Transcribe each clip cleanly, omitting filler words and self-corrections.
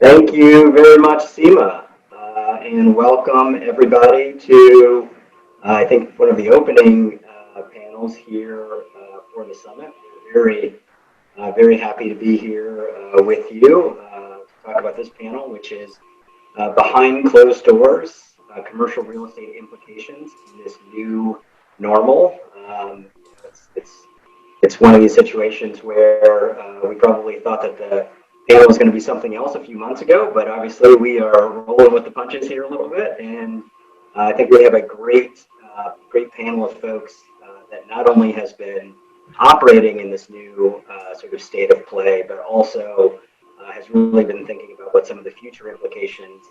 Thank you very much, Seema, and welcome everybody to, I think, one of the opening panels here for the summit. We're very happy to be here with you to talk about this panel, which is Behind Closed Doors, Commercial Real Estate Implications in this New Normal. It's one of these situations where we probably thought that the panel was going to be something else a few months ago, but obviously we are rolling with the punches here a little bit, and I think we have a great panel of folks that not only has been operating in this new sort of state of play, but also has really been thinking about what some of the future implications,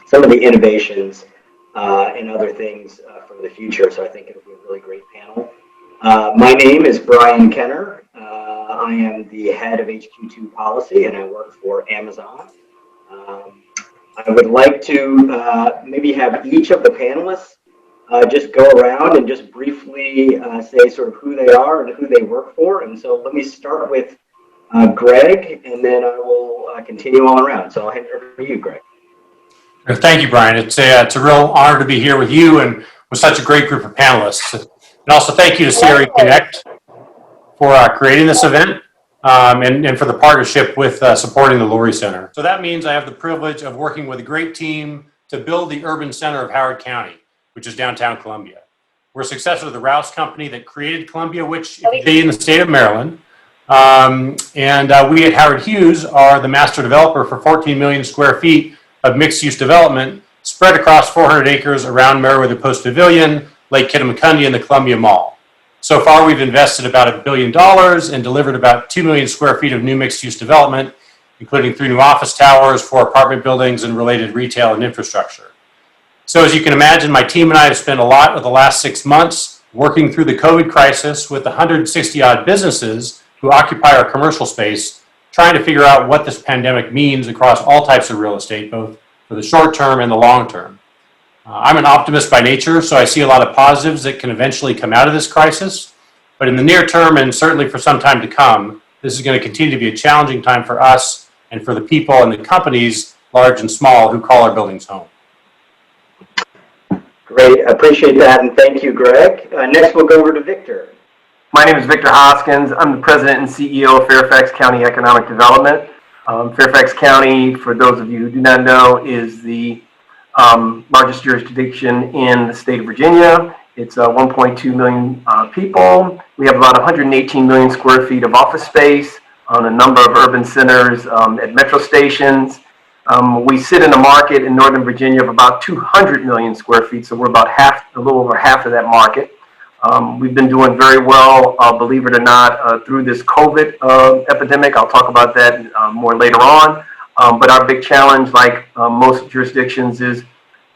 some of the innovations, and other things for the future. So I think it'll be a really great panel. My name is Brian Kenner. I am the head of HQ2 policy, and I work for Amazon. I would like to maybe have each of the panelists just go around and just briefly say sort of who they are and who they work for. And so let me start with Greg, and then I will continue all around. So I'll hand it over to you, Greg. Thank you, Brian. It's a real honor to be here with you and with such a great group of panelists. And also thank you to CRE Connect for creating this event and for the partnership with supporting the Lurie Center. So that means I have the privilege of working with a great team to build the urban center of Howard County, which is downtown Columbia. We're a successor to the Rouse company that created Columbia, which is in the state of Maryland. We at Howard Hughes are the master developer for 14 million square feet of mixed-use development spread across 400 acres around Meriwether Post Pavilion, Lake Kittamaqundi, and the Columbia Mall. So far, we've invested about $1 billion and delivered about 2 million square feet of new mixed-use development, including 3 new office towers, 4 apartment buildings, and related retail and infrastructure. So as you can imagine, my team and I have spent a lot of the last 6 months working through the COVID crisis with 160-odd businesses who occupy our commercial space, trying to figure out what this pandemic means across all types of real estate, both for the short term and the long term. I'm an optimist by nature, so I see a lot of positives that can eventually come out of this crisis. But in the near term, and certainly for some time to come, this is going to continue to be a challenging time for us and for the people and the companies, large and small, who call our buildings home. Great, I appreciate that, and thank you, Greg. Next, we'll go over to Victor. My name is Victor Hoskins. I'm the president and CEO of Fairfax County Economic Development. Fairfax County, for those of you who do not know, is the largest jurisdiction in the state of Virginia. It's 1.2 million people. We have about 118 million square feet of office space on a number of urban centers at metro stations. We sit in a market in Northern Virginia of about 200 million square feet, so we're about a little over half of that market. We've been doing very well, believe it or not, through this COVID epidemic. I'll talk about that more later on. But our big challenge, like most jurisdictions, is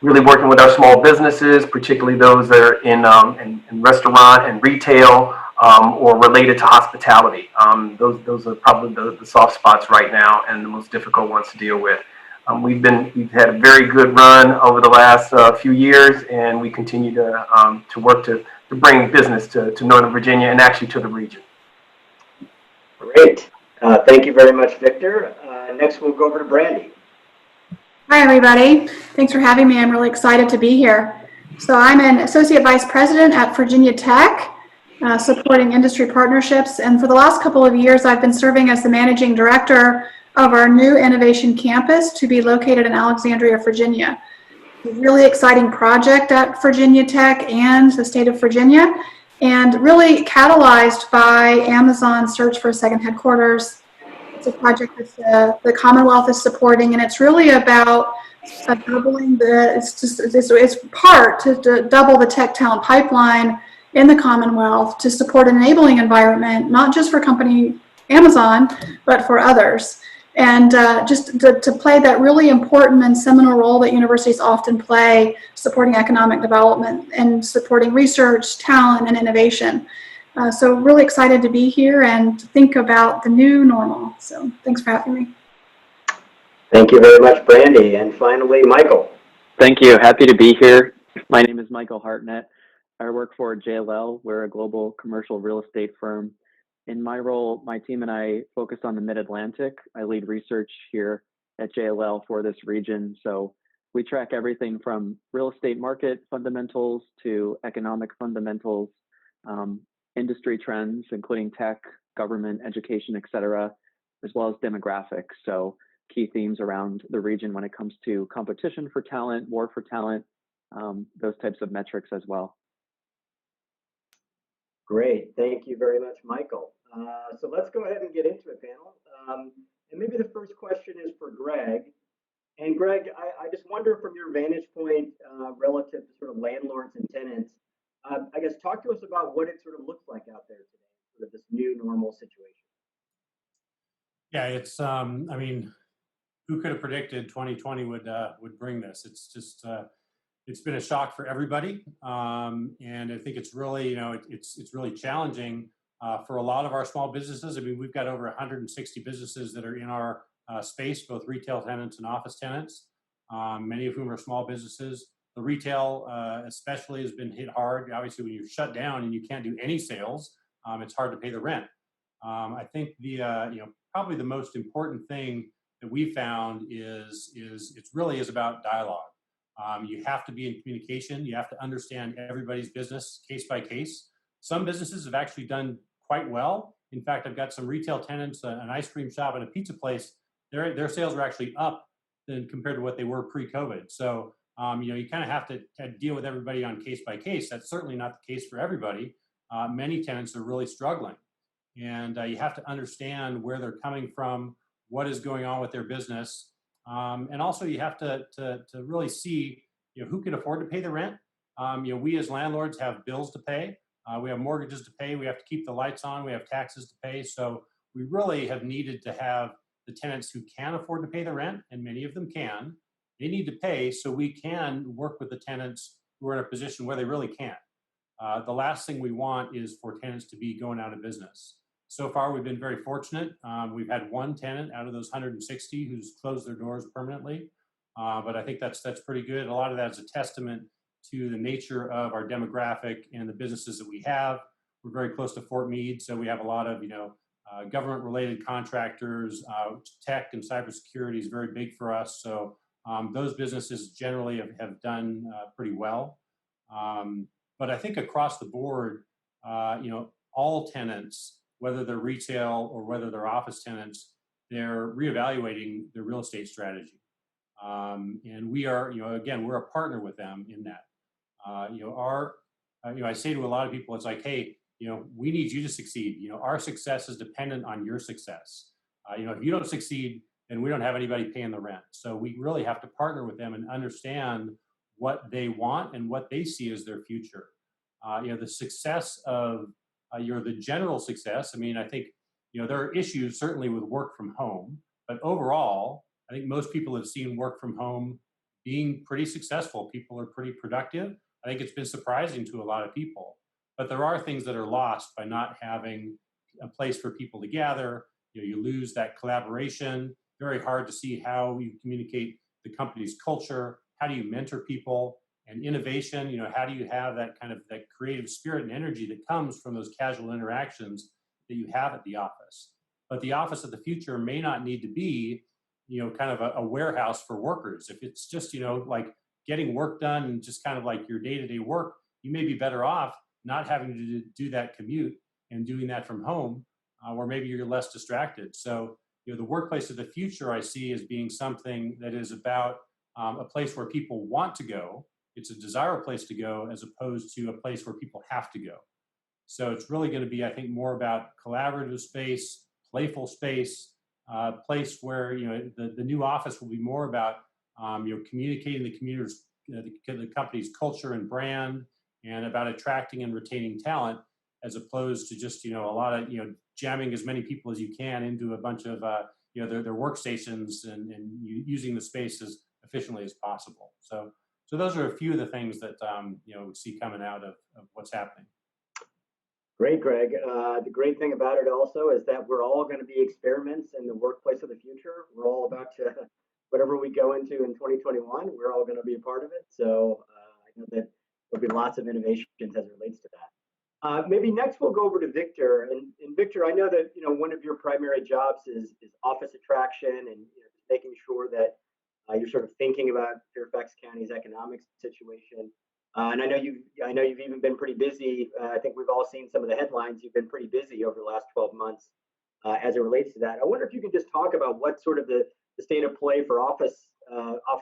really working with our small businesses, particularly those that are in restaurant and retail or related to hospitality. Those are probably the soft spots right now and the most difficult ones to deal with. We've had a very good run over the last few years, and we continue to work to bring business to Northern Virginia and actually to the region. Great. Thank you very much, Victor. Next, we'll go over to Brandy. Hi, everybody. Thanks for having me. I'm really excited to be here. So I'm an Associate Vice President at Virginia Tech, supporting industry partnerships. And for the last couple of years, I've been serving as the Managing Director of our new innovation campus to be located in Alexandria, Virginia. A really exciting project at Virginia Tech and the state of Virginia, and really catalyzed by Amazon's search for a second headquarters. It's a project that the Commonwealth is supporting, and it's really about doubling it's part to double the tech talent pipeline in the Commonwealth to support an enabling environment, not just for company Amazon, but for others. And just to play that really important and seminal role that universities often play, supporting economic development and supporting research, talent, and innovation. So really excited to be here and to think about the new normal. So thanks for having me. Thank you very much, Brandy. And finally, Michael. Thank you. Happy to be here. My name is Michael HARTNETT. I work for JLL. We're a global commercial real estate firm. In my role, my team and I focus on the Mid-Atlantic. I lead research here at JLL for this region. So we track everything from real estate market fundamentals to economic fundamentals, industry trends, including tech, government, education, et cetera, as well as demographics. So key themes around the region when it comes to competition for talent, war for talent, those types of metrics as well. Great. Thank you very much, Michael. So let's go ahead and get into it, panel. And maybe the first question is for Greg. And Greg, I just wonder from your vantage point relative to sort of landlords and tenants, I guess talk to us about what it sort of looks like out there today, sort of this new normal situation. Yeah, it's, I mean, who could have predicted 2020 would bring this? It's just, it's been a shock for everybody. And I think it's really, you know, it's really challenging for a lot of our small businesses. I mean, we've got over 160 businesses that are in our space, both retail tenants and office tenants, many of whom are small businesses. The retail especially has been hit hard. Obviously, when you're shut down and you can't do any sales, it's hard to pay the rent. I think the, you know, probably the most important thing that we found is it really is about dialogue. You have to be in communication. You have to understand everybody's business case by case. Some businesses have actually done quite well. In fact, I've got some retail tenants, an ice cream shop and a pizza place. Their sales are actually up than compared to what they were pre-COVID. So, you know, you kind of have to deal with everybody on case by case. That's certainly not the case for everybody. Many tenants are really struggling. And you have to understand where they're coming from, what is going on with their business. And also you have to really see, you know, who can afford to pay the rent. You know, we as landlords have bills to pay. We have mortgages to pay. We have to keep the lights on. We have taxes to pay. So we really have needed to have the tenants who can afford to pay the rent, and many of them can. They need to pay so we can work with the tenants who are in a position where they really can't. The last thing we want is for tenants to be going out of business. So far, we've been very fortunate. We've had one tenant out of those 160 who's closed their doors permanently. But I think that's pretty good. A lot of that is a testament to the nature of our demographic and the businesses that we have. We're very close to Fort Meade, so we have a lot of, you know, government-related contractors. Tech and cybersecurity is very big for us. So those businesses generally have done pretty well. But I think across the board, you know, all tenants, whether they're retail or whether they're office tenants, they're reevaluating their real estate strategy. And we are, you know, again, we're a partner with them in that. You know, I say to a lot of people, it's like, hey, you know, we need you to succeed. You know, our success is dependent on your success. You know, if you don't succeed, then we don't have anybody paying the rent. So we really have to partner with them and understand what they want and what they see as their future. You know, the success of the general success. I mean, I think, you know, there are issues certainly with work from home, but overall, I think most people have seen work from home being pretty successful. People are pretty productive. I think it's been surprising to a lot of people. But there are things that are lost by not having a place for people to gather. You know, you lose that collaboration. Very hard to see how you communicate the company's culture. How do you mentor people? And innovation, you know, how do you have that kind of that creative spirit and energy that comes from those casual interactions that you have at the office? But the office of the future may not need to be, you know, kind of a warehouse for workers. If it's just, you know, like getting work done and just kind of like your day-to-day work, you may be better off not having to do that commute and doing that from home, or maybe you're less distracted. So, you know, the workplace of the future I see as being something that is about a place where people want to go. It's a desirable place to go as opposed to a place where people have to go. So it's really going to be, I think, more about collaborative space, playful space, place where, you know, the new office will be more about, you know, communicating the company's culture and brand, and about attracting and retaining talent, as opposed to just, you know, a lot of, you know, jamming as many people as you can into a bunch of, you know, their workstations and using the space as efficiently as possible. So those are a few of the things that, you know, we see coming out of what's happening. Great, Greg. The great thing about it also is that we're all going to be experiments in the workplace of the future. We're all about to, whatever we go into in 2021, we're all going to be a part of it. So I know that there'll be lots of innovations as it relates to that. Maybe next we'll go over to Victor. And Victor, I know that, you know, one of your primary jobs is office attraction and, you know, making sure that you're sort of thinking about Fairfax County's economic situation. And I know you've even been pretty busy. I think we've all seen some of the headlines. You've been pretty busy over the last 12 months as it relates to that. I wonder if you can just talk about what sort of the state of play for office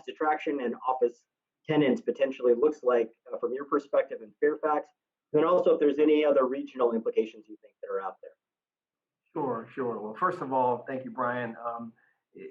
attraction and office tenants potentially looks like from your perspective in Fairfax. And also if there's any other regional implications you think that are out there. Sure. Well, first of all, thank you, Brian.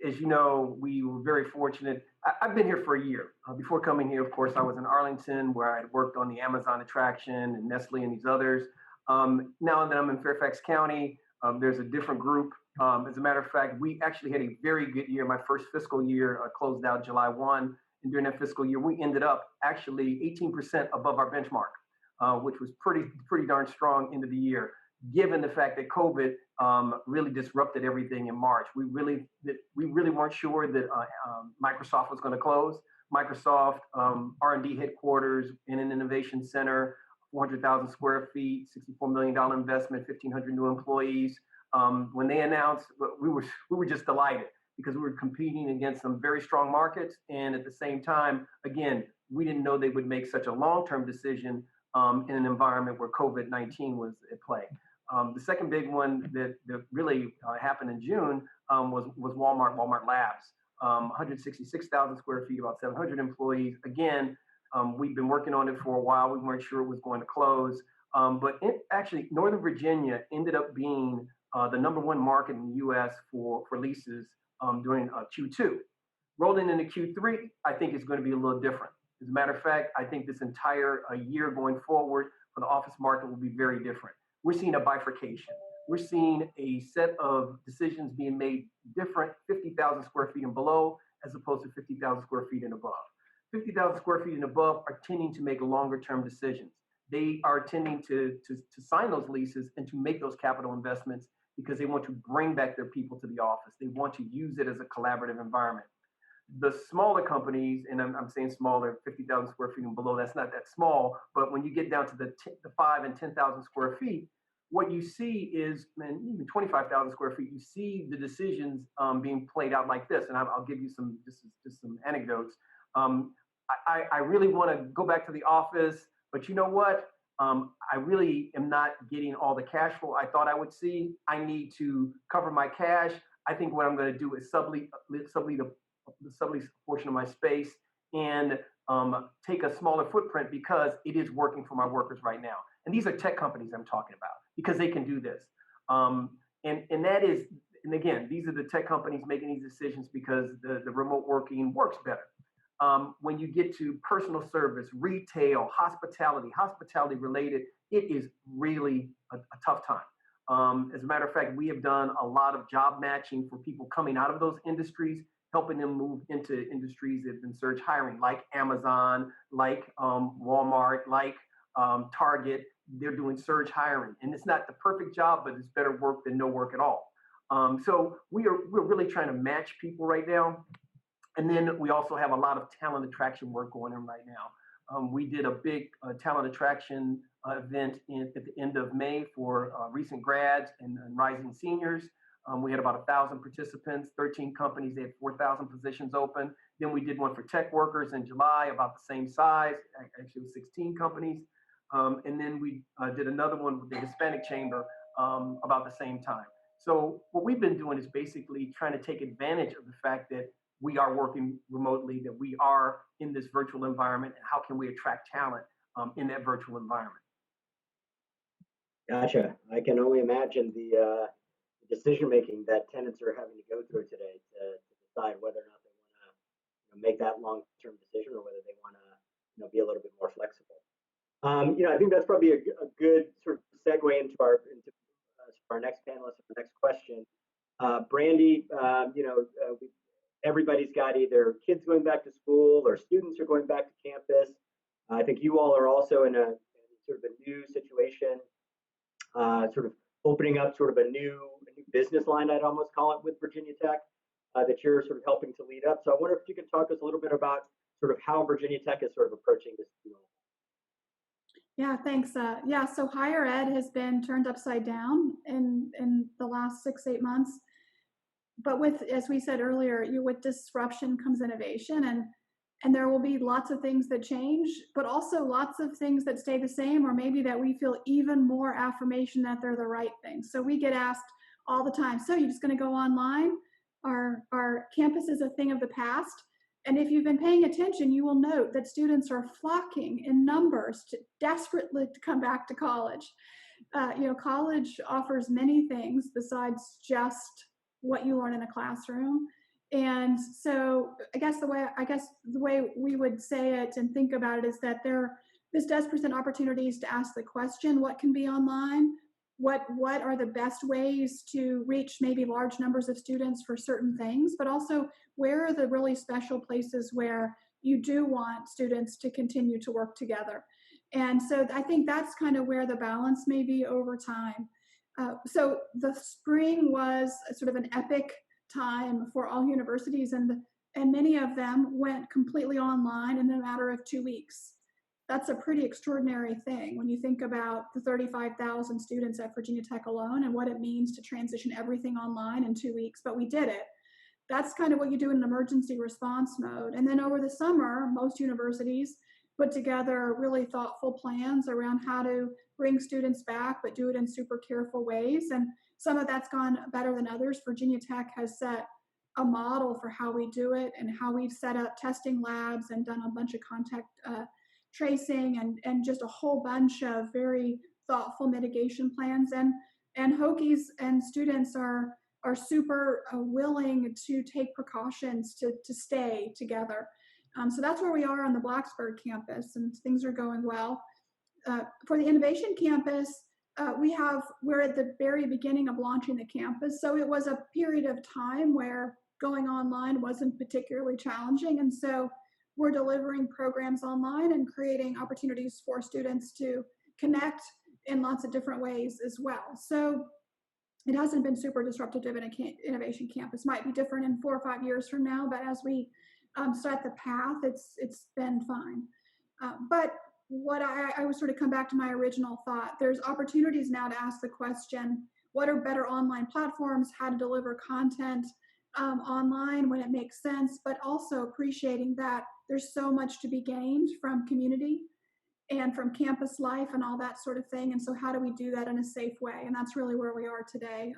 As you know, we were very fortunate. I've been here for a year. Before coming here, of course, I was in Arlington where I had worked on the Amazon attraction and Nestle and these others. Now that I'm in Fairfax County, there's a different group. As a matter of fact, we actually had a very good year. My first fiscal year closed out July 1. And during that fiscal year, we ended up actually 18% above our benchmark, which was pretty darn strong into the year, given the fact that COVID really disrupted everything in March. We really weren't sure that Microsoft was going to close. Microsoft R&D headquarters in an innovation center, 400,000 square feet, $64 million investment, 1,500 new employees. When they announced, we were just delighted because we were competing against some very strong markets. And at the same time, again, we didn't know they would make such a long-term decision in an environment where COVID-19 was at play. The second big one that really happened in June was Walmart Labs, 166,000 square feet, about 700 employees. Again, we've been working on it for a while. We weren't sure it was going to close, but actually Northern Virginia ended up being the #1 market in the U.S. for leases during Q2. Rolling into Q3, I think it's going to be a little different. As a matter of fact, I think this entire year going forward for the office market will be very different. We're seeing a bifurcation. We're seeing a set of decisions being made different, 50,000 square feet and below, as opposed to 50,000 square feet and above. 50,000 square feet and above are tending to make longer term decisions. They are tending to sign those leases and to make those capital investments because they want to bring back their people to the office. They want to use it as a collaborative environment. The smaller companies, and I'm saying smaller, 50,000 square feet and below, that's not that small, but when you get down to the 5 and 10,000 square feet, what you see is, and even 25,000 square feet, you see the decisions being played out like this. And I'll give you some anecdotes. I really want to go back to the office, but you know what? I really am not getting all the cash flow I thought I would see. I need to cover my cash. I think what I'm going to do is sublease a portion of my space and take a smaller footprint because it is working for my workers right now. And these are tech companies I'm talking about because they can do this. And again, these are the tech companies making these decisions because the remote working works better. When you get to personal service, retail, hospitality related, it is really a tough time. As a matter of fact, we have done a lot of job matching for people coming out of those industries, helping them move into industries that have been surge hiring, like Amazon, like Walmart, like Target. They're doing surge hiring, and it's not the perfect job, but it's better work than no work at all. So we're really trying to match people right now. And then we also have a lot of talent attraction work going on right now. We did a big talent attraction event at the end of May for recent grads and rising seniors. We had about 1,000 participants, 13 companies. They had 4,000 positions open. Then we did one for tech workers in July, about the same size. Actually, it was 16 companies. And then we did another one with the Hispanic Chamber about the same time. So what we've been doing is basically trying to take advantage of the fact that we are working remotely, that we are in this virtual environment, and how can we attract talent in that virtual environment? Gotcha. I can only imagine the decision-making that tenants are having to go through today to decide whether or not they want to make that long-term decision or whether they want to be a little bit more flexible. I think that's probably a good sort of segue into our next panelist, our next question. Brandy, everybody's got either kids going back to school or students are going back to campus. I think you all are also in a sort of a new situation, sort of opening up sort of a new business line, I'd almost call it, with Virginia Tech that you're sort of helping to lead up. So I wonder if you could talk to us a little bit about sort of how Virginia Tech is sort of approaching this deal. Yeah, thanks. So higher ed has been turned upside down in the last 6-8 months. but with, as we said earlier, with disruption comes innovation, and there will be lots of things that change, but also lots of things that stay the same, or maybe that we feel even more affirmation that they're the right things. So we get asked all the time, so you're just going to go online? Our campus is a thing of the past. And if you've been paying attention, you will note that students are flocking in numbers desperately to come back to college. College offers many things besides just what you learn in a classroom. And so I guess the way we would say it and think about it is that this does present opportunities to ask the question, what can be online? What are the best ways to reach maybe large numbers of students for certain things, but also where are the really special places where you do want students to continue to work together? And so I think that's kind of where the balance may be over time. So the spring was sort of an epic time for all universities, and many of them went completely online in a matter of 2 weeks. That's a pretty extraordinary thing when you think about the 35,000 students at Virginia Tech alone and what it means to transition everything online in 2 weeks, but we did it. That's kind of what you do in an emergency response mode. And then over the summer, most universities put together really thoughtful plans around how to bring students back, but do it in super careful ways. And some of that's gone better than others. Virginia Tech has set a model for how we do it and how we've set up testing labs and done a bunch of contact tracing and just a whole bunch of very thoughtful mitigation plans. And HOKIES and students are super willing to take precautions to stay together. So that's where we are on the Blacksburg campus, and things are going well. For the Innovation Campus, we're at the very beginning of launching the campus. So it was a period of time where going online wasn't particularly challenging. And so we're delivering programs online and creating opportunities for students to connect in lots of different ways as well. So it hasn't been super disruptive in an innovation campus. Might be different in 4 or 5 years from now, but as we start the path, it's been fine. But what I would sort of come back to my original thought, there's opportunities now to ask the question, what are better online platforms, how to deliver content online when it makes sense, but also appreciating that there's so much to be gained from community and from campus life and all that sort of thing. And so how do we do that in a safe way? And that's really where we are today.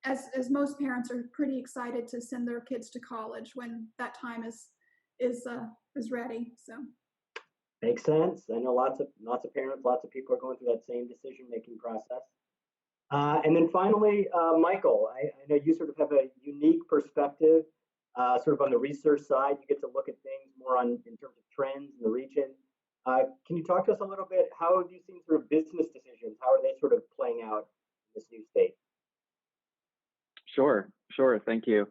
As most parents are pretty excited to send their kids to college when that time is ready. So makes sense. I know lots of parents, lots of people are going through that same decision-making process. And then finally, Michael, I know you sort of have a unique perspective, sort of on the research side. You get to look at things more in terms of trends in the region. Can you talk to us a little bit? How have you seen sort of business decisions? How are they sort of playing out in this new state? Sure. Thank you.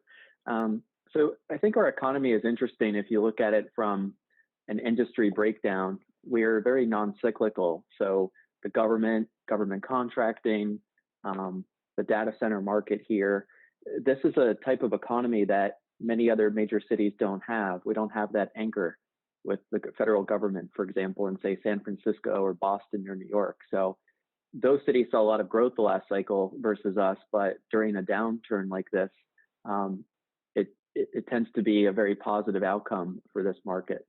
So I think our economy is interesting if you look at it from an industry breakdown. We're very non-cyclical. So the government contracting, the data center market here, this is a type of economy that many other major cities don't have. We don't have that anchor with the federal government, for example, in say San Francisco or Boston or New York. So those cities saw a lot of growth the last cycle versus us, but during a downturn like this, it tends to be a very positive outcome for this market.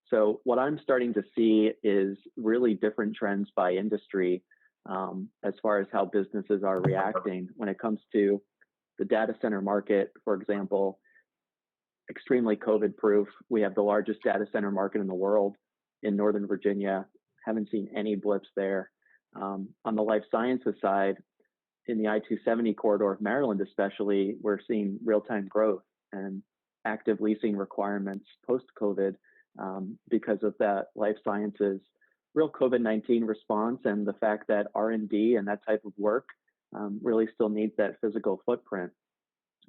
So what I'm starting to see is really different trends by industry as far as how businesses are reacting when it comes to the data center market, for example. Extremely COVID proof. We have the largest data center market in the world in Northern Virginia. Haven't seen any blips there. On the life sciences side, in the I-270 corridor of Maryland especially, we're seeing real-time growth and active leasing requirements post-COVID because of that life sciences real COVID-19 response and the fact that R&D and that type of work really still needs that physical footprint.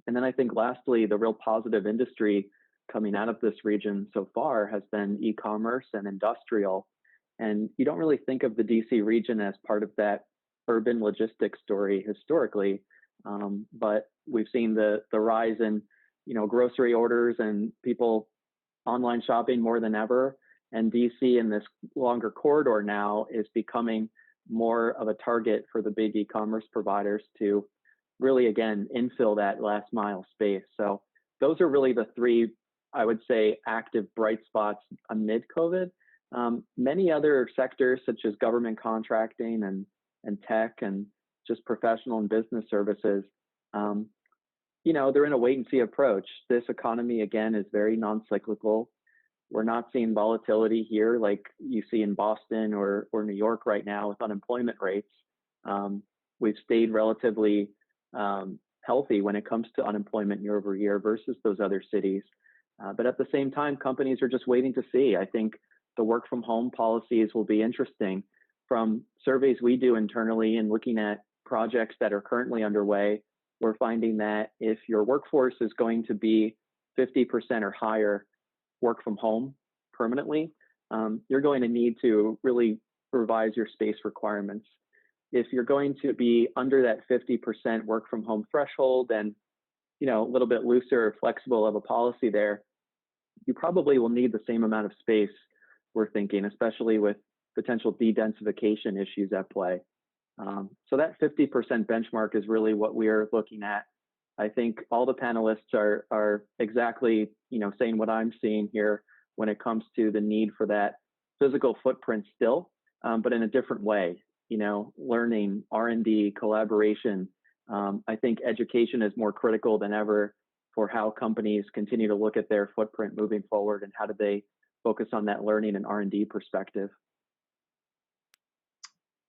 And then I think lastly, the real positive industry coming out of this region so far has been e-commerce and industrial. And you don't really think of the DC region as part of that urban logistics story historically, but we've seen the rise in grocery orders and people online shopping more than ever. And DC in this longer corridor now is becoming more of a target for the big e-commerce providers to really, again, infill that last mile space. So those are really the three, I would say, active bright spots amid COVID. Many other sectors, such as government contracting and tech and just professional and business services, they're in a wait and see approach. This economy, again, is very non-cyclical. We're not seeing volatility here like you see in Boston or New York right now with unemployment rates. We've stayed relatively healthy when it comes to unemployment year over year versus those other cities. But at the same time, companies are just waiting to see. I think the work from home policies will be interesting. From surveys we do internally and looking at projects that are currently underway, we're finding that if your workforce is going to be 50% or higher work from home permanently, you're going to need to really revise your space requirements. If you're going to be under that 50% work from home threshold and a little bit looser or flexible of a policy there, you probably will need the same amount of space, we're thinking, especially with potential de-densification issues at play. So that 50% benchmark is really what we're looking at. I think all the panelists are exactly, saying what I'm seeing here when it comes to the need for that physical footprint still, but in a different way. Learning, R&D, collaboration. I think education is more critical than ever for how companies continue to look at their footprint moving forward and how do they focus on that learning and R&D perspective.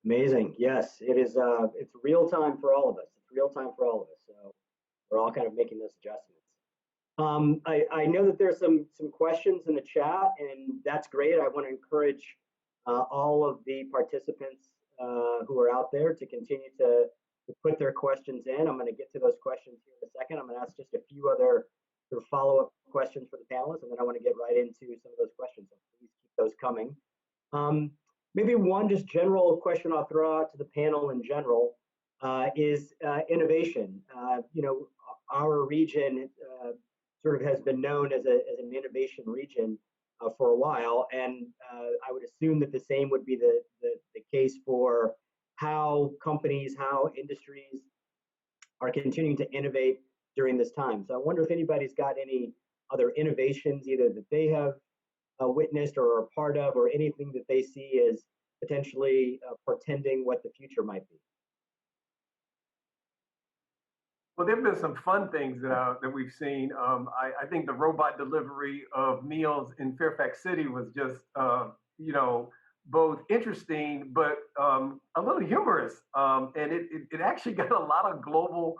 Amazing. Yes, it is. It's real time for all of us. It's real time for all of us. So we're all kind of making those adjustments. I know that there's some questions in the chat, and that's great. I want to encourage all of the participants who are out there to continue to put their questions in. I'm going to get to those questions here in a second. I'm going to ask just a few other sort of follow-up questions for the panelists, and then I want to get right into some of those questions. So please keep those coming. Maybe one just general question I'll throw out to the panel in general is innovation. Our region sort of has been known as an innovation region for a while, and I would assume that the same would be the case for how companies, how industries are continuing to innovate during this time. So I wonder if anybody's got any other innovations, either that they have witnessed or are part of, or anything that they see as potentially portending what the future might be. Well, there have been some fun things that we've seen. I think the robot delivery of meals in Fairfax City was just, both interesting, but a little humorous. And it actually got a lot of global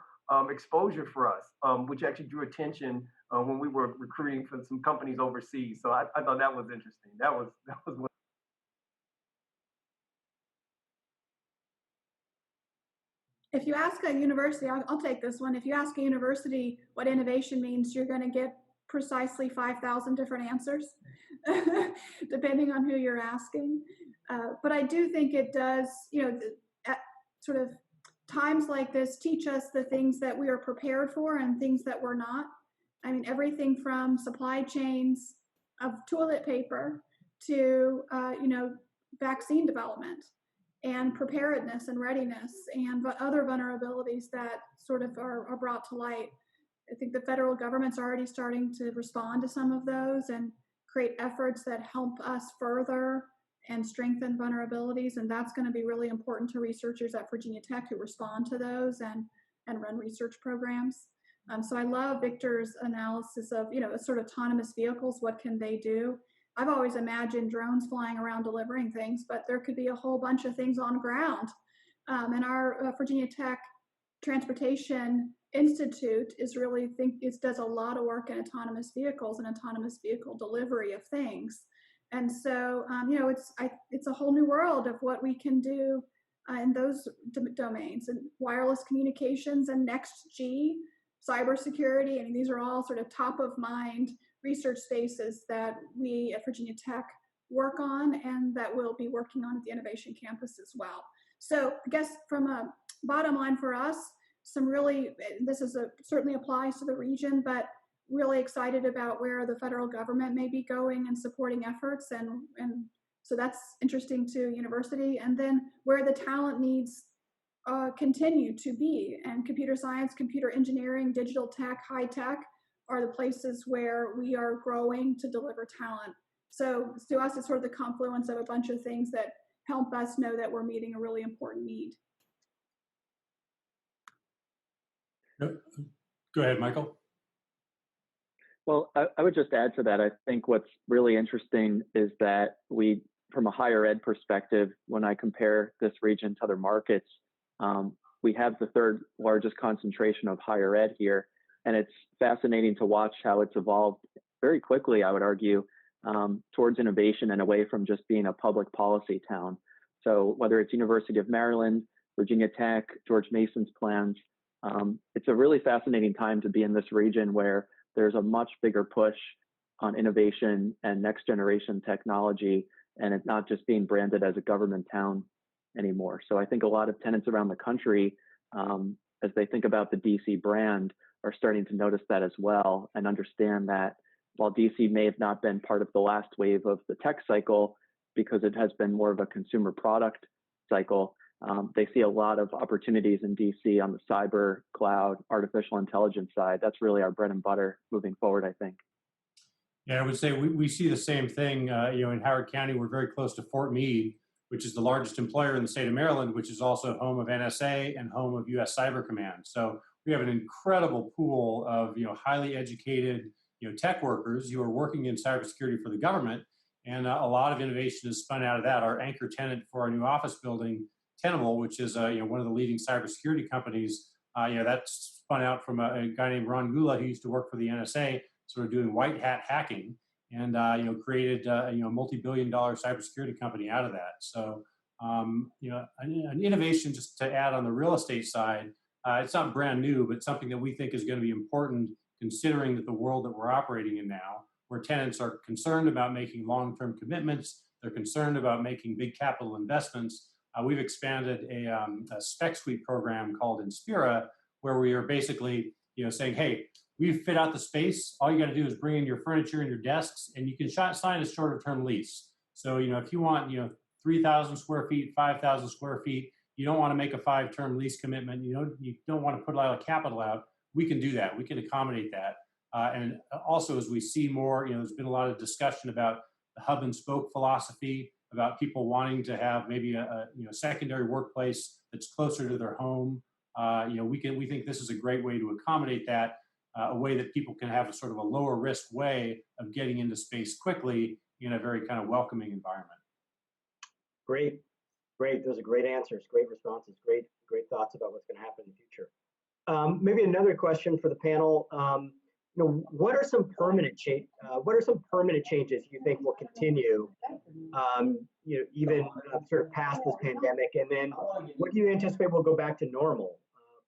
exposure for us, which actually drew attention when we were recruiting for some companies overseas. So I thought that was interesting. That was one. If you ask a university, I'll take this one. If you ask a university what innovation means, you're going to get precisely 5,000 different answers, depending on who you're asking. But I do think it does, at sort of times like this, teach us the things that we are prepared for and things that we're not. I mean, everything from supply chains of toilet paper to, vaccine development and preparedness and readiness and other vulnerabilities that sort of are brought to light. I think the federal government's already starting to respond to some of those and create efforts that help us further and strengthen vulnerabilities. And that's going to be really important to researchers at Virginia Tech who respond to those and run research programs. So I love Victor's analysis of, sort of autonomous vehicles. What can they do? I've always imagined drones flying around delivering things, but there could be a whole bunch of things on ground. And our Virginia Tech Transportation Institute does a lot of work in autonomous vehicles and autonomous vehicle delivery of things. And so, it's a whole new world of what we can do in those domains, and wireless communications and next G, cybersecurity. I mean, these are all sort of top of mind research spaces that we at Virginia Tech work on and that we'll be working on at the Innovation Campus as well. So I guess from a bottom line for us, certainly applies to the region, but really excited about where the federal government may be going and supporting efforts. And so that's interesting to university. And then where the talent needs continue to be. And computer science, computer engineering, digital tech, high tech are the places where we are growing to deliver talent. So to us, it's sort of the confluence of a bunch of things that help us know that we're meeting a really important need. Go ahead, Michael. Well, I would just add to that. I think what's really interesting is that we, from a higher ed perspective, when I compare this region to other markets, we have the third largest concentration of higher ed here. And it's fascinating to watch how it's evolved very quickly, I would argue, towards innovation and away from just being a public policy town. So whether it's University of Maryland, Virginia Tech, George Mason's plans, it's a really fascinating time to be in this region where there's a much bigger push on innovation and next generation technology, and it's not just being branded as a government town anymore. So I think a lot of tenants around the country, as they think about the DC brand, are starting to notice that as well and understand that while DC may have not been part of the last wave of the tech cycle because it has been more of a consumer product cycle, they see a lot of opportunities in DC on the cyber, cloud, artificial intelligence side. That's really our bread and butter moving forward, I think. Yeah, I would say we see the same thing. In Howard County, we're very close to Fort Meade, which is the largest employer in the state of Maryland, which is also home of NSA and home of U.S. Cyber Command. So we have an incredible pool of highly educated tech workers who are working in cybersecurity for the government, and a lot of innovation is spun out of that. Our anchor tenant for our new office building, Tenable, which is one of the leading cybersecurity companies, that's spun out from a guy named Ron Gula who used to work for the NSA, sort of doing white hat hacking, and created a multi-billion-dollar cybersecurity company out of that. So an innovation, just to add on the real estate side, it's not brand new, but something that we think is going to be important considering that the world that we're operating in now, where tenants are concerned about making long-term commitments, they're concerned about making big capital investments. We've expanded a spec suite program called Inspira, where we are basically saying, hey, we've fit out the space. All you got to do is bring in your furniture and your desks, and you can sign a shorter term lease. So, if you want, 3,000 square feet, 5,000 square feet, you don't want to make a 5-term lease commitment, you don't want to put a lot of capital out, we can do that. We can accommodate that. And also, as we see more, there's been a lot of discussion about the hub and spoke philosophy, about people wanting to have maybe a secondary workplace that's closer to their home. We think this is a great way to accommodate that. A way that people can have a sort of a lower risk way of getting into space quickly in a very kind of welcoming environment. Great. Those are great answers, great responses, great thoughts about what's going to happen in the future. Maybe another question for the panel. What are some permanent changes you think will continue, even sort of past this pandemic? And then what do you anticipate will go back to normal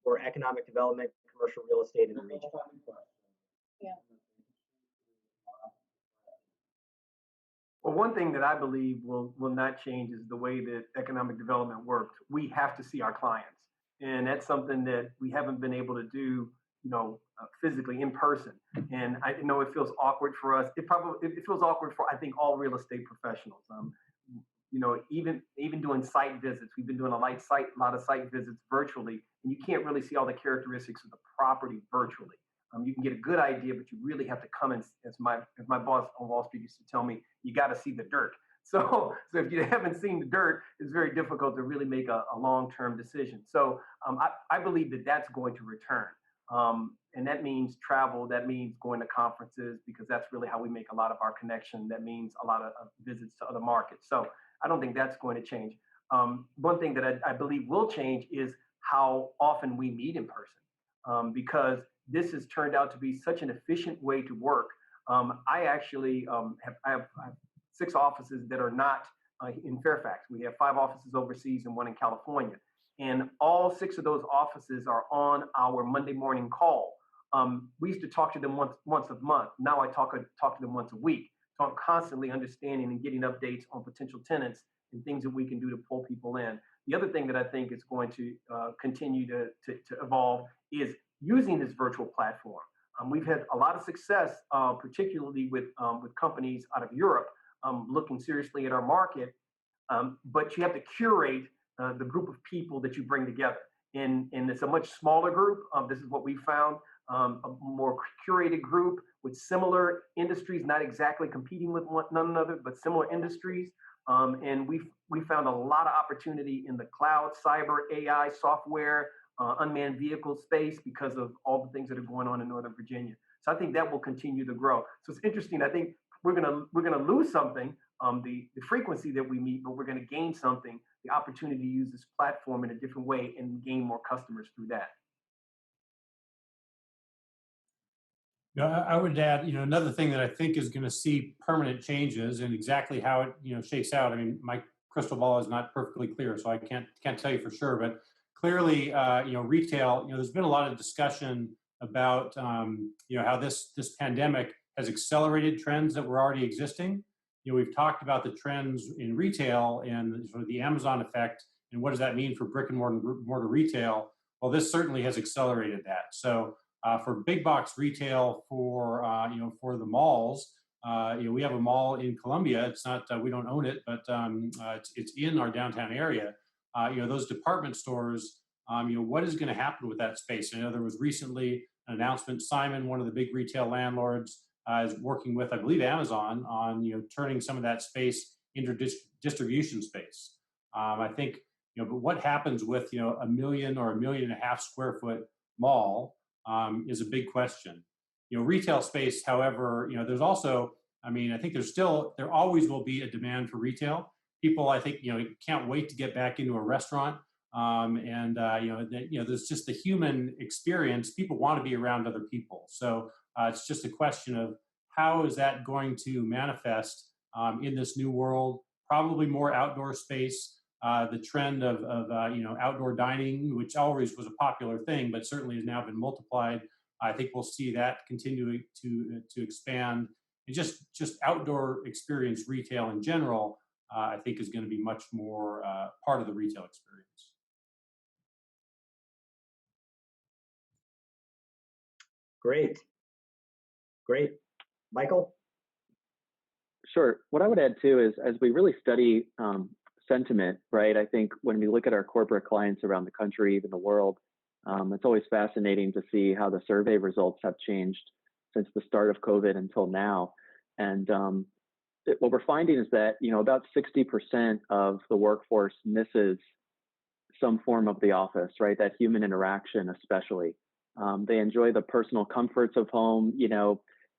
for economic development, commercial real estate in the region? Yeah. Well, one thing that I believe will not change is the way that economic development works. We have to see our clients, and that's something that we haven't been able to do, physically in person. And I know it feels awkward for us. It feels awkward for, I think, all real estate professionals. Even doing site visits, we've been doing a lot of site visits virtually, and you can't really see all the characteristics of the property virtually. You can get a good idea, but you really have to come in, as my boss on Wall Street used to tell me, you got to see the dirt. So if you haven't seen the dirt, it's very difficult to really make a long-term decision. So I believe that that's going to return. And that means travel, that means going to conferences, because that's really how we make a lot of our connection. That means a lot of visits to other markets. So I don't think that's going to change. One thing that I believe will change is how often we meet in person, because this has turned out to be such an efficient way to work. I actually have 6 offices that are not in Fairfax. We have 5 offices overseas and 1 in California. And all 6 of those offices are on our Monday morning call. We used to talk to them once a month. Now I talk to them once a week. So I'm constantly understanding and getting updates on potential tenants and things that we can do to pull people in. The other thing that I think is going to continue to evolve is using this virtual platform. We've had a lot of success, particularly with companies out of Europe looking seriously at our market, but you have to curate the group of people that you bring together. And it's a much smaller group. This is what we found, a more curated group with similar industries, not exactly competing with one another, but similar industries. And we found a lot of opportunity in the cloud, cyber, AI, software, unmanned vehicle space because of all the things that are going on in Northern Virginia. So I think that will continue to grow. So it's interesting. I think we're gonna lose something, the frequency that we meet, but we're gonna gain something, the opportunity to use this platform in a different way and gain more customers through that. I would add, another thing that I think is going to see permanent changes, and exactly how it, shakes out. I mean, my crystal ball is not perfectly clear, so I can't tell you for sure. But clearly, retail. There's been a lot of discussion about, how this pandemic has accelerated trends that were already existing. We've talked about the trends in retail and sort of the Amazon effect, and what does that mean for brick and mortar retail? Well, this certainly has accelerated that. So. For big box retail, for the malls, we have a mall in Columbia. It's not, we don't own it, but it's in our downtown area. Those department stores, what is going to happen with that space? I know there was recently an announcement. Simon, one of the big retail landlords, is working with, I believe, Amazon on turning some of that space into distribution space. I think, but what happens with 1 million or 1.5 million square foot mall? Is a big question. Retail space, however, there's also, I think there always will be a demand for retail. People, I think, can't wait to get back into a restaurant. There's just the human experience. People want to be around other people. So it's just a question of how is that going to manifest in this new world? Probably more outdoor space. The trend of outdoor dining, which always was a popular thing, but certainly has now been multiplied. I think we'll see that continue to expand. And just outdoor experience retail in general, I think is going to be much more part of the retail experience. Great. Michael? Sure. What I would add too is, as we really study sentiment, right? I think when we look at our corporate clients around the country, even the world, it's always fascinating to see how the survey results have changed since the start of COVID until now. And what we're finding is that, about 60% of the workforce misses some form of the office, right? That human interaction, especially. They enjoy the personal comforts of home.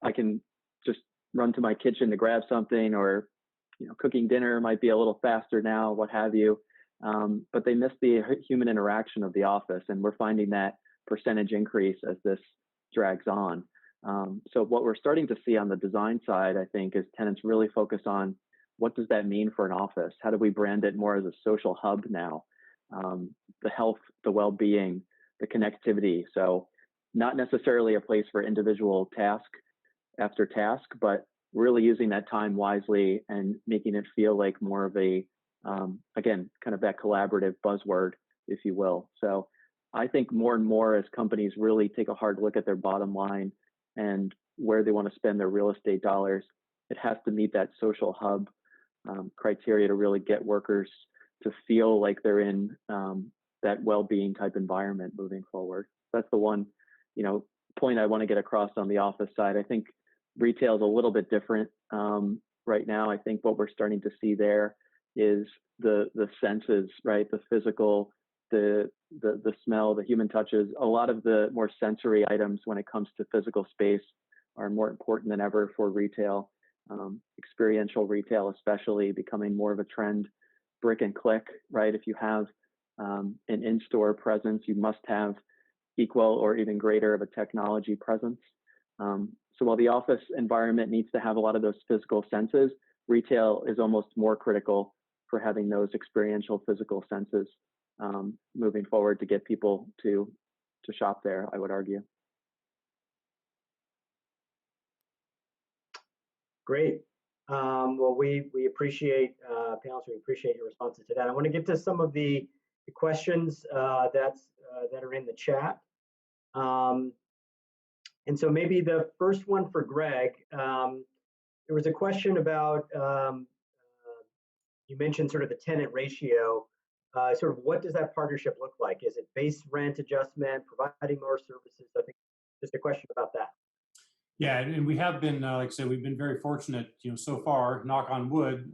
I can just run to my kitchen to grab something, or cooking dinner might be a little faster now, what have you. But they miss the human interaction of the office, and we're finding that percentage increase as this drags on. So what we're starting to see on the design side, I think, is tenants really focus on what does that mean for an office? How do we brand it more as a social hub now? The health, the well-being, the connectivity. So not necessarily a place for individual task after task, but really using that time wisely and making it feel like more of a, again, kind of that collaborative buzzword, if you will. So I think more and more as companies really take a hard look at their bottom line and where they want to spend their real estate dollars, it has to meet that social hub criteria to really get workers to feel like they're in that well-being type environment moving forward. That's the one, point I want to get across on the office side. I think retail is a little bit different right now. I think what we're starting to see there is the senses, right? The physical, the smell, the human touches. A lot of the more sensory items when it comes to physical space are more important than ever for retail. Experiential retail, especially, becoming more of a trend. Brick and click, right? If you have an in-store presence, you must have equal or even greater of a technology presence. So while the office environment needs to have a lot of those physical senses, retail is almost more critical for having those experiential physical senses moving forward to get people to shop there, I would argue. Great. Well, we appreciate, panelists, we appreciate your responses to that. I want to get to some of the questions that are in the chat. And so maybe the first one for Greg, there was a question about, you mentioned sort of the tenant ratio. sort of what does that partnership look like? Is it base rent adjustment, providing more services? I think just a question about that. Yeah, and we have been, like I said, we've been very fortunate, so far, knock on wood,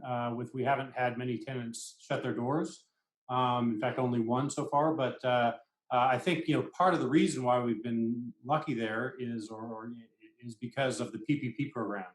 we haven't had many tenants shut their doors. In fact, only one so far, but I think, part of the reason why we've been lucky there is because of the PPP program.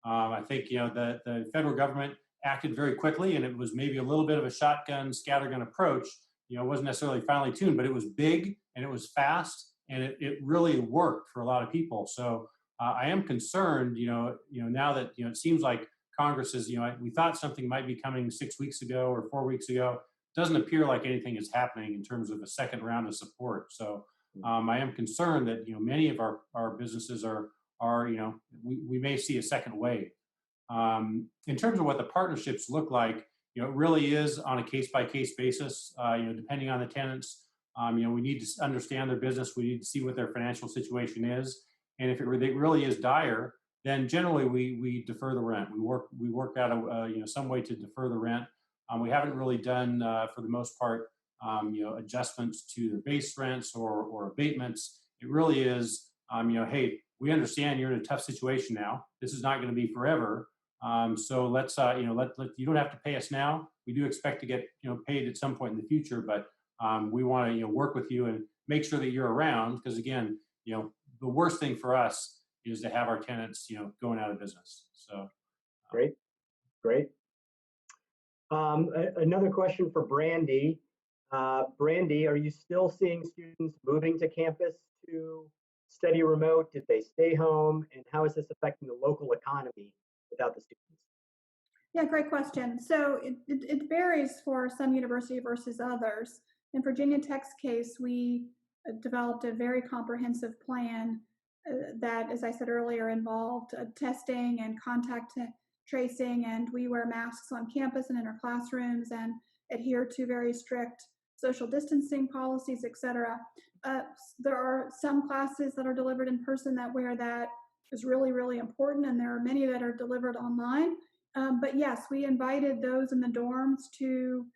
I think, the federal government acted very quickly, and it was maybe a little bit of a shotgun, scattergun approach. It wasn't necessarily finely tuned, but it was big and it was fast, and it really worked for a lot of people. So I am concerned, now that, it seems like Congress is, we thought something might be coming 6 weeks ago or 4 weeks ago. It doesn't appear like anything is happening in terms of a second round of support. So I am concerned that, many of our businesses are we may see a second wave. In terms of what the partnerships look like, it really is on a case-by-case basis, depending on the tenants. We need to understand their business. We need to see what their financial situation is. And if it really is dire, then generally we defer the rent. We work out some way to defer the rent. We haven't really done for the most part adjustments to the base rents or abatements. It really is hey, we understand you're in a tough situation now. This is not going to be forever. So let's you don't have to pay us now. We do expect to get paid at some point in the future, but we want to work with you and make sure that you're around, because again, the worst thing for us is to have our tenants, going out of business. So great. Another question for Brandy. Brandy, are you still seeing students moving to campus to study remote? Did they stay home? And how is this affecting the local economy without the students? Yeah, great question. So it varies for some university versus others. In Virginia Tech's case, we developed a very comprehensive plan that, as I said earlier, involved testing and contact tracing, and we wear masks on campus and in our classrooms and adhere to very strict social distancing policies, etc. There are some classes that are delivered in person where that is really, really important, and there are many that are delivered online. But yes, we invited those in the dorms to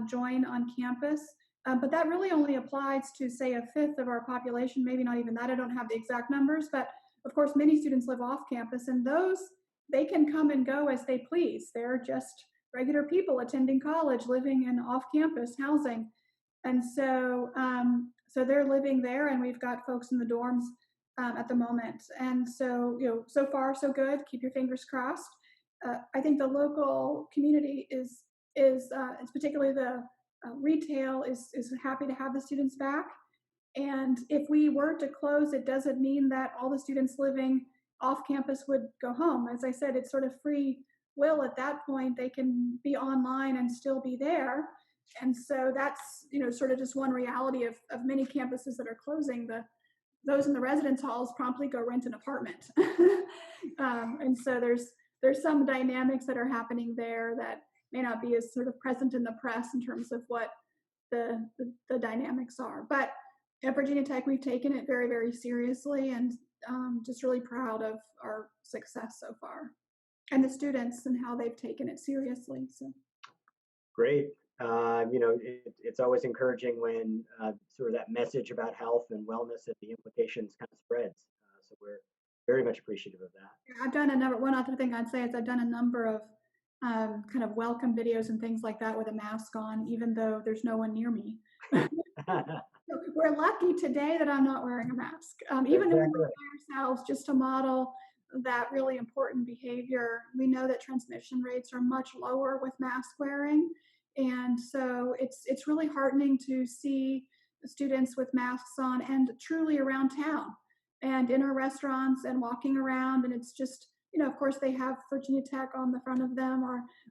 join on campus. But that really only applies to, say, a fifth of our population, maybe not even that. I don't have the exact numbers, but of course, many students live off campus, and those, they can come and go as they please. They're just regular people attending college, living in off-campus housing. And so, so they're living there, and we've got folks in the dorms at the moment. And so, so far so good. Keep your fingers crossed. I think the local community is particularly the retail is happy to have the students back. And if we were to close, it doesn't mean that all the students living off campus would go home. As I said, it's sort of free will at that point. They can be online and still be there. And so that's, sort of just one reality of many campuses that are closing. Those in the residence halls promptly go rent an apartment. And so there's some dynamics that are happening there that may not be as sort of present in the press in terms of what the dynamics are. But at Virginia Tech, we've taken it very, very seriously, and just really proud of our success so far, and the students and how they've taken it seriously. So great. It's always encouraging when sort of that message about health and wellness and the implications kind of spreads. So we're very much appreciative of that. I've done one other thing I'd say is I've done a number of kind of welcome videos and things like that with a mask on, even though there's no one near me. We're lucky today that I'm not wearing a mask. Even though we're by ourselves, just to model that really important behavior. We know that transmission rates are much lower with mask wearing. And so it's really heartening to see students with masks on and truly around town and in our restaurants and walking around. And it's just, of course they have Virginia Tech on the front of them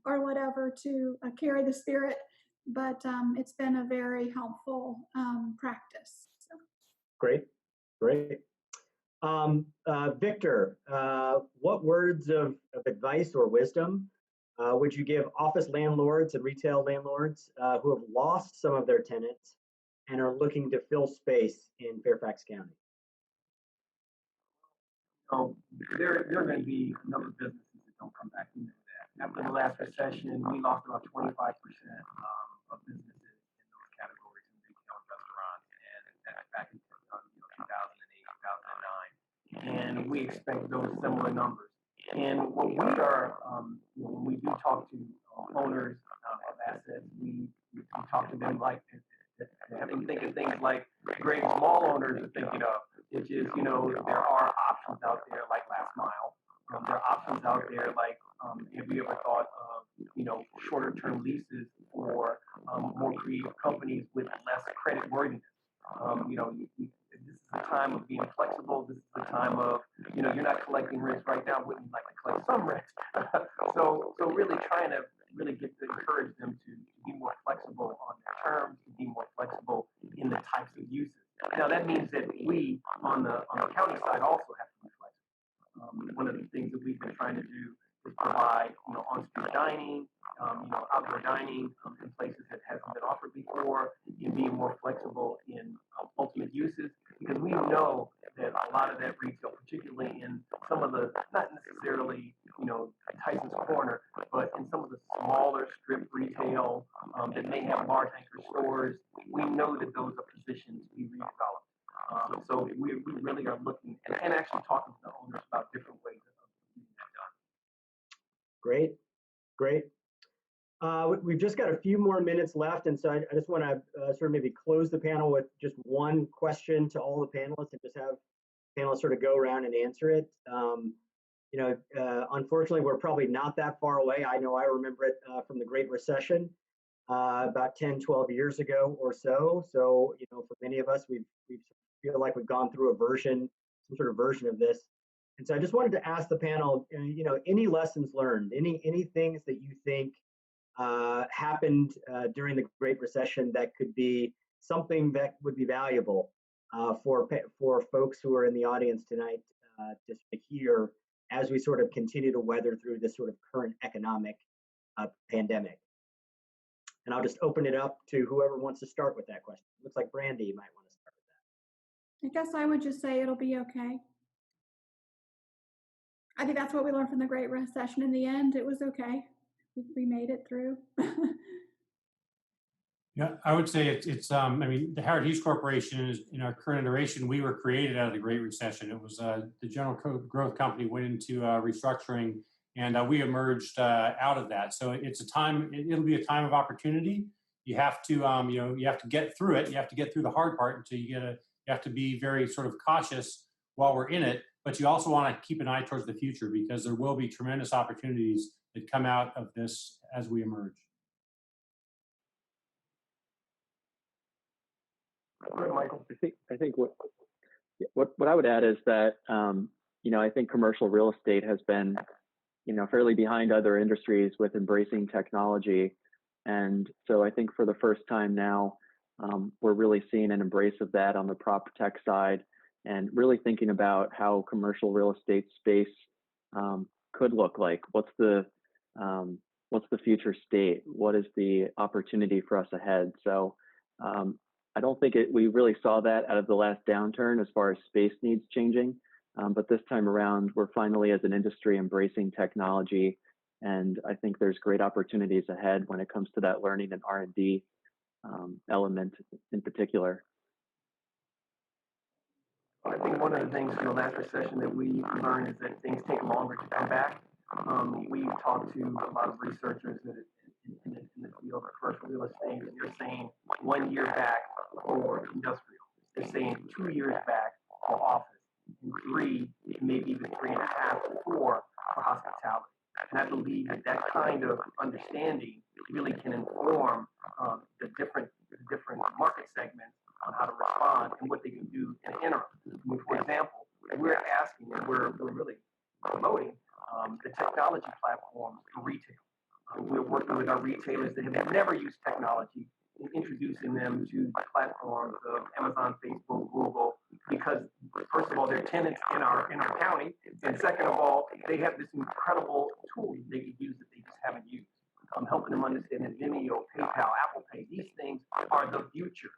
or whatever to carry the spirit. But it's been a very helpful practice. So. Great. Victor, what words of advice or wisdom would you give office landlords and retail landlords who have lost some of their tenants and are looking to fill space in Fairfax County? So there are going to be a number of businesses that don't come back into that. After the last recession, we lost about 25% of businesses we expect those similar numbers. And what we are, when we do talk to owners of assets, we talk to them like have them think of things like Greg small owners are thinking of, which is, there are options out there like last mile. There are options out there like, have you ever thought of, shorter term leases for more creative companies with less credit worthiness? This is the time of being flexible. This is the time of, you're not collecting rents right now. Wouldn't you like to collect some rent? so really trying to really encourage them to be more flexible on their terms, to be more flexible in the types of uses. Now that means that we on the county side also have to be flexible. One of the things that we've been trying to do is provide, on-street dining, outdoor dining in places that hasn't been offered before, and being more flexible in ultimate uses, because we know that a lot of that retail, particularly in some of the, not necessarily, Tyson's Corner, but in some of the smaller strip retail that may have large anchor stores, we know that those are positions we redevelop. So we really are looking and actually talking to the owners about different ways of getting that done. Great, great. We've just got a few more minutes left, and so I just want to sort of maybe close the panel with just one question to all the panelists, and just have panelists sort of go around and answer it. Unfortunately, we're probably not that far away. I know I remember it from the Great Recession about 10, 12 years ago or so. So, for many of us, we feel like we've gone through some sort of version of this. And so I just wanted to ask the panel, any lessons learned, any things that you think happened during the Great Recession that could be something that would be valuable for folks who are in the audience tonight just to hear as we sort of continue to weather through this sort of current economic pandemic. And I'll just open it up to whoever wants to start with that question. Looks like Brandy might want to start with that. I guess I would just say it'll be okay. I think that's what we learned from the Great Recession. In the end, it was okay. We made it through. Yeah, I would say it's the Howard Hughes Corporation is, in our current iteration, we were created out of the Great Recession. It was the General Growth Company went into restructuring, and we emerged out of that. So it's a time, it'll be a time of opportunity. You have to, you have to get through it. You have to get through the hard part until you have to be very sort of cautious while we're in it, but you also want to keep an eye towards the future, because there will be tremendous opportunities that come out of this as we emerge. Michael. I think what I would add is that I think commercial real estate has been fairly behind other industries with embracing technology, and so I think for the first time now we're really seeing an embrace of that on the prop tech side, and really thinking about how commercial real estate space could look like. What's the future state? What is the opportunity for us ahead? So I don't think we really saw that out of the last downturn as far as space needs changing, but this time around, we're finally as an industry embracing technology, and I think there's great opportunities ahead when it comes to that learning and R&D element in particular. I think one of the things from the last recession that we learned is that things take longer to come back. We've talked to a lot of researchers in the field of commercial real estate, and they're saying 1 year back for industrial, they're saying 2 years back for office, and 3, maybe even 3.5 to 4 for hospitality. And I believe that kind of understanding really can inform the different market segments on how to respond and what they can do in the interim. For example, we're asking and we're really promoting the technology platforms for retail. We're working with our retailers that have never used technology and introducing them to the platforms of Amazon, Facebook, Google, because first of all, they're tenants in our county, and second of all, they have this incredible tool they could use that they just haven't used. Helping them understand that Vimeo, PayPal, Apple Pay, these things are the future.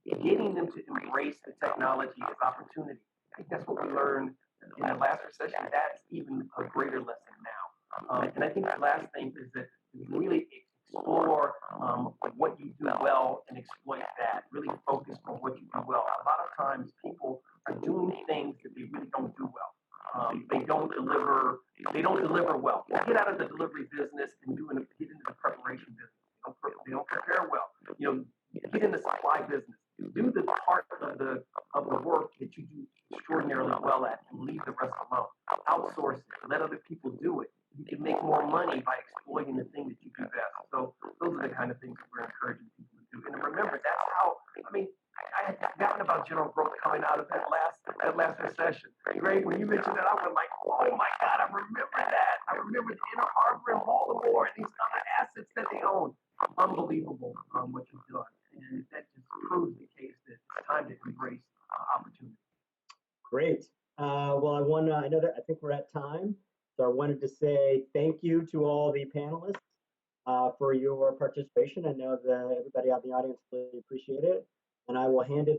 Getting them to embrace the technology as opportunity. I think that's what we learned in the last recession. That's even a greater lesson now. And I think the last thing is that really explore what you do well and exploit that. Really focus on what you do well. A lot of times people are doing things that they really don't don't prepare well, get in the supply business. Do the part of the work that you do extraordinarily well at, and leave the rest alone. Outsource it. Let other people do it. You can make more money by exploiting the thing that you do best. So those are the kind of things that we're encouraging people to do. And remember, that's how. I had forgotten about general growth coming out of that last recession. Greg, when you mentioned that, I was like, oh my God, I remember that. I remember the Inner Harbor in Baltimore and these other assets that they own. Unbelievable what you've done. And that just proves the case that it's time to embrace opportunity. Great. Well, I know that I think we're at time. So I wanted to say thank you to all the panelists for your participation. I know that everybody out in the audience really appreciate it. And I will hand it